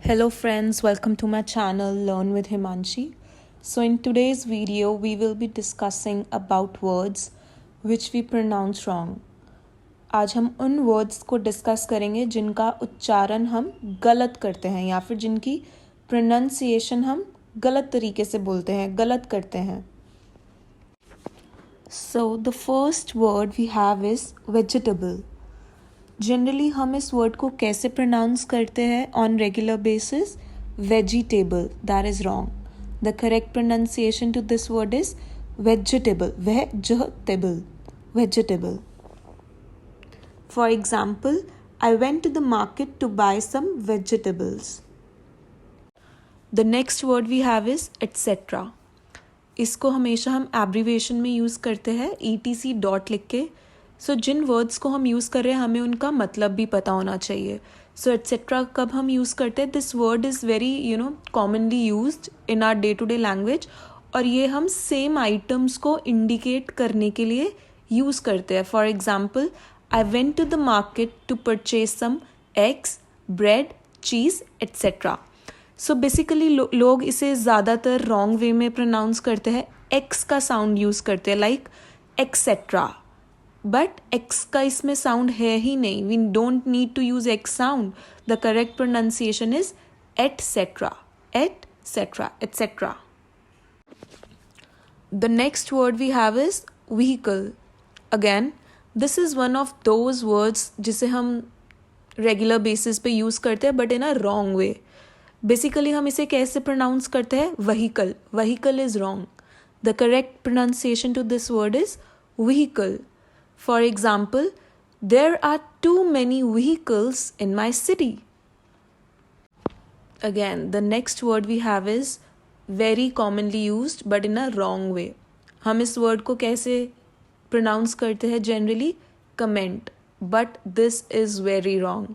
Hello friends, welcome to my channel Learn with Himanshi. So in today's video we will be discussing about words which we pronounce wrong. आज हम उन words को discuss करेंगे जिनका उच्चारण हम गलत करते हैं या फिर जिनकी प्रोनाउंसिएशन हम गलत तरीके से बोलते हैं, गलत करते हैं. So the first word we have is vegetable. Generally हम इस वर्ड को कैसे प्रोनाउंस करते हैं on regular basis? Vegetable. That is wrong. The correct pronunciation to this word is vegetable. Vegetable. Vegetable. For example, I went to the market to buy some vegetables. The next word we have is etcetera. इसको हमेशा हम abbreviation में use करते हैं, ETC dot लिख के. सो जिन words को हम यूज़ कर रहे हैं हमें उनका मतलब भी पता होना चाहिए. सो एटसेट्रा कब हम यूज़ करते हैं? This word is very commonly used in our day to day language, और ये हम सेम आइटम्स को इंडिकेट करने के लिए यूज़ करते हैं. For example, I went to the market to purchase some eggs, bread, cheese etcetera. So basically लोग इसे ज़्यादातर रॉन्ग वे में प्रोनाउंस करते हैं. एक्स का साउंड यूज़ करते हैं, लाइक एक्सेट्रा. बट एक्स का इसमें साउंड है ही नहीं. We don't need to use X sound. The correct pronunciation is etcetera. Etcetera. Etcetera. The next word we have is vehicle. Again this is one of those words जिसे हम regular basis पे use करते हैं but in a wrong way. Basically हम इसे कैसे pronounce करते हैं? Vehicle. Vehicle is wrong. The correct pronunciation to this word is vehicle. For example, there are too many vehicles in my city. Again, the next word we have is very commonly used but in a wrong way. हम इस word को कैसे pronounce करते हैं generally? Comment. But this is very wrong.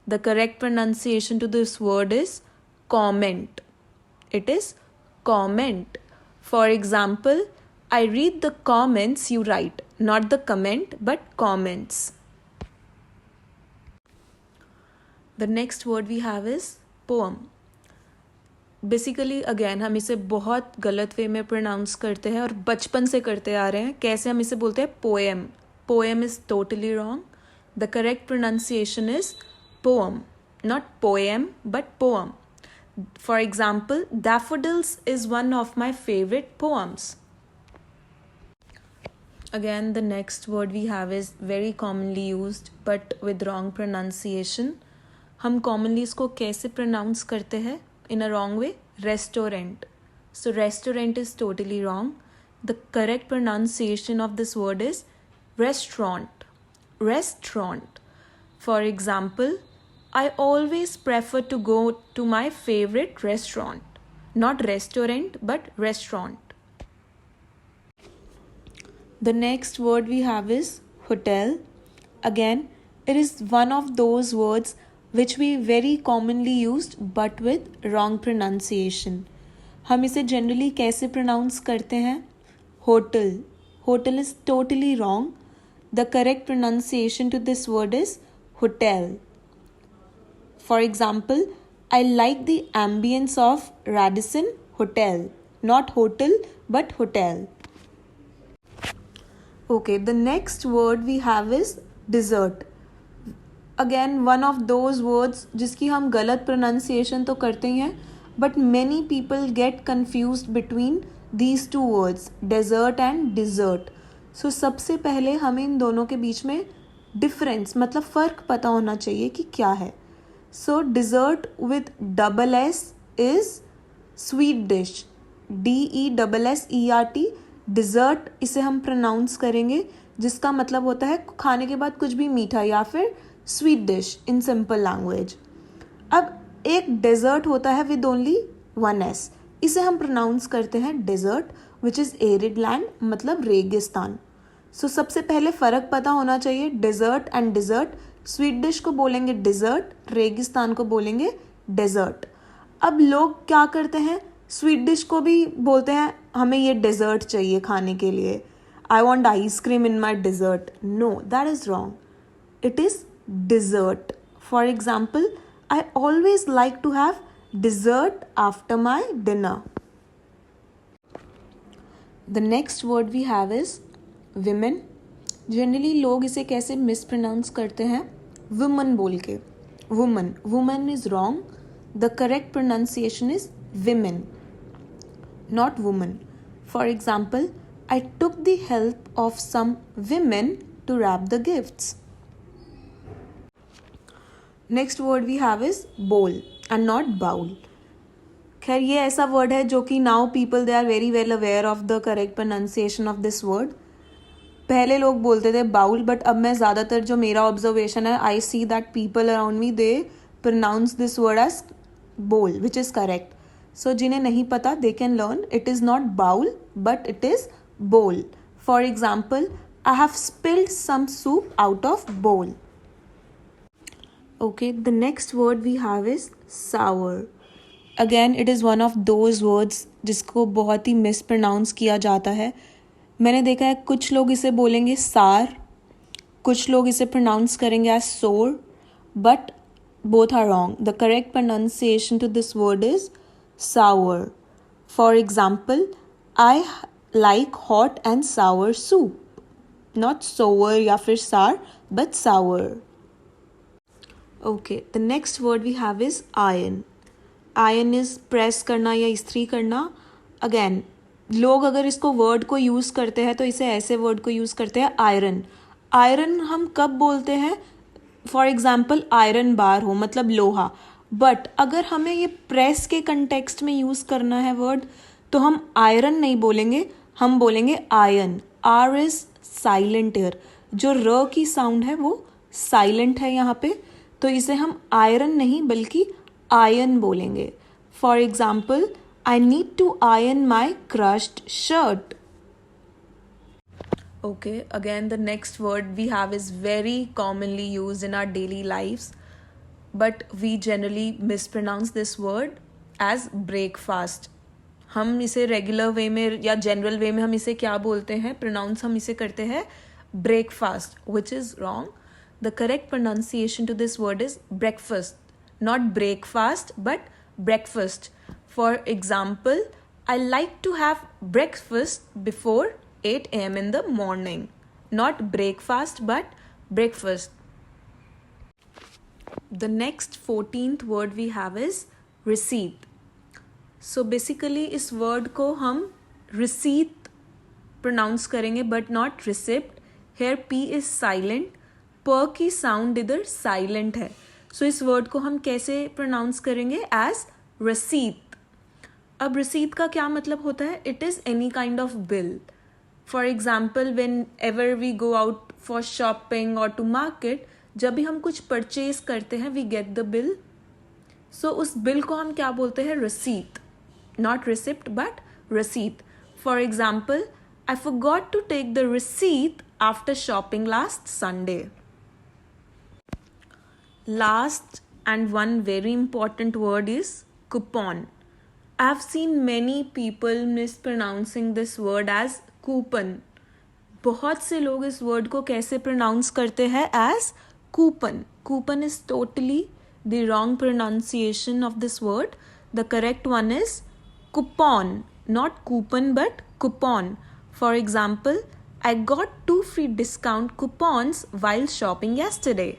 The correct pronunciation to this word is comment. It is comment. For example, I read the comments you write. Not the comment, but comments. The next word we have is poem. Basically, again, हम इसे बहुत गलत वे में pronounce करते हैं और बचपन से करते आ रहे हैं. कैसे हम इसे बोलते हैं? Poem. Poem is totally wrong. The correct pronunciation is poem. Not poem, but poem. For example, Daffodils is one of my favorite poems. Again, the next word we have is very commonly used but with wrong pronunciation. हम commonly इसको कैसे pronounce करते हैं in a wrong way? Restaurant. So restaurant is totally wrong. The correct pronunciation of this word is restaurant. Restaurant. For example, I always prefer to go to my favorite restaurant. Not restaurant but restaurant. The next word we have is hotel. Again, it is one of those words which we very commonly used but with wrong pronunciation. हम इसे generally कैसे pronounce करते हैं? Hotel. Hotel is totally wrong. The correct pronunciation to this word is hotel. For example, I like the ambience of Radisson Hotel. Not hotel but hotel. Okay, the next word we have is dessert. Again, one of those words जिसकी हम गलत pronunciation तो करते ही हैं, but many people get confused between these two words, dessert and dessert. So सबसे पहले हमें इन दोनों के बीच में difference मतलब फ़र्क पता होना चाहिए कि क्या है. So dessert with double S is sweet dish. DESSERT. Dessert इसे हम प्रोनाउंस करेंगे जिसका मतलब होता है खाने के बाद कुछ भी मीठा या फिर sweet dish in simple language. अब एक डेजर्ट होता है विद ओनली वन एस. इसे हम प्रोनाउंस करते हैं desert which is arid land, मतलब रेगिस्तान. सो सबसे पहले फ़र्क पता होना चाहिए desert and dessert. Sweet dish को बोलेंगे डिज़र्ट, रेगिस्तान को बोलेंगे डेजर्ट. अब लोग क्या करते हैं? स्वीट डिश को भी बोलते हैं हमें ये डेजर्ट चाहिए खाने के लिए. I want ice cream in my desert. No, that is wrong. It is dessert. For example, I always like to have dessert after my dinner. The next word we have is women. Generally लोग इसे कैसे mispronounce करते हैं, woman बोल के. Woman is wrong. The correct pronunciation is women, not woman. For example, I took the help of some women to wrap the gifts. Next word we have is bowl and not bowl. खैर ये ऐसा word है जो कि now people they are very well aware of the correct pronunciation of this word. पहले लोग बोलते थे बाउल, बट अब मैं ज़्यादातर जो मेरा ऑब्जर्वेशन है, I see that people around me they pronounce this word as bowl, which is correct. So जिन्हें नहीं पता they can learn. It is not bowl but it is bowl. For example, I have spilled some soup out of bowl. Okay, the next word we have is sour. Again it is one of those words जिसको बहुत ही miss pronounce किया जाता है. मैंने देखा है कुछ लोग इसे बोलेंगे सार, कुछ लोग इसे प्रोनाउंस करेंगे एज सोर, but both are wrong. The correct pronunciation to this word is sour. For example, I like hot and sour soup. Not sour या फिर sour, but sour. Okay, the next word we have is iron. Iron is press करना या इस्त्री करना. Again, लोग अगर इसको word को यूज़ करते हैं तो इसे ऐसे वर्ड को यूज़ करते हैं आयरन. आयरन हम कब बोलते हैं? फॉर एग्जाम्पल आयरन बार हो, मतलब लोहा. बट अगर हमें ये प्रेस के कंटेक्स्ट में यूज़ करना है वर्ड, तो हम आयरन नहीं बोलेंगे, हम बोलेंगे iron. R is silent here. जो र की साउंड है वो साइलेंट है यहाँ पे, तो इसे हम आयरन नहीं बल्कि आयन बोलेंगे. For example, I need to iron my crushed shirt. Okay, again the next word we have is very commonly used in our daily lives, but we generally mispronounce this word as breakfast. हम इसे regular way में या general वे में हम इसे क्या बोलते हैं, प्रोनाउंस हम इसे करते हैं breakfast, which is wrong. The correct pronunciation to this word is breakfast, not breakfast but breakfast. For example, I like to have breakfast before 8 a.m. in the morning. Not breakfast, but breakfast. The next 14th word we have is receipt. So basically इस word को हम receipt pronounce करेंगे but not receipt. Here P is silent. P की sound इधर silent है. So इस word को हम कैसे pronounce करेंगे? As receipt. अब रिसीट का क्या मतलब होता है? It is any kind of bill. For example, whenever we go out for shopping और टू मार्केट, जब भी हम कुछ परचेज करते हैं we get the bill. So उस बिल को हम क्या बोलते हैं? Receipt. Not receipt but receipt. For example, I forgot to take the receipt after shopping last Sunday. Last and one very important word is coupon. I've seen many people mispronouncing this word as coupon. बहुत से लोग इस word को कैसे pronounce करते हैं? As coupon. Coupon is totally the wrong pronunciation of this word. The correct one is coupon, not coupon but coupon. For example, I got 2 free discount coupons while shopping yesterday.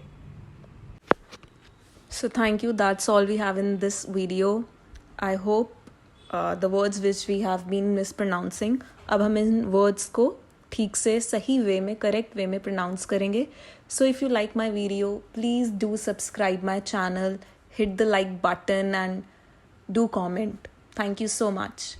So thank you. That's all we have in this video. I hope the words which we have been mispronouncing, अब हम इन words को ठीक से सही वे में, correct way में pronounce करेंगे. So if you like my video, please do subscribe my channel, hit the like button and do comment. Thank you so much.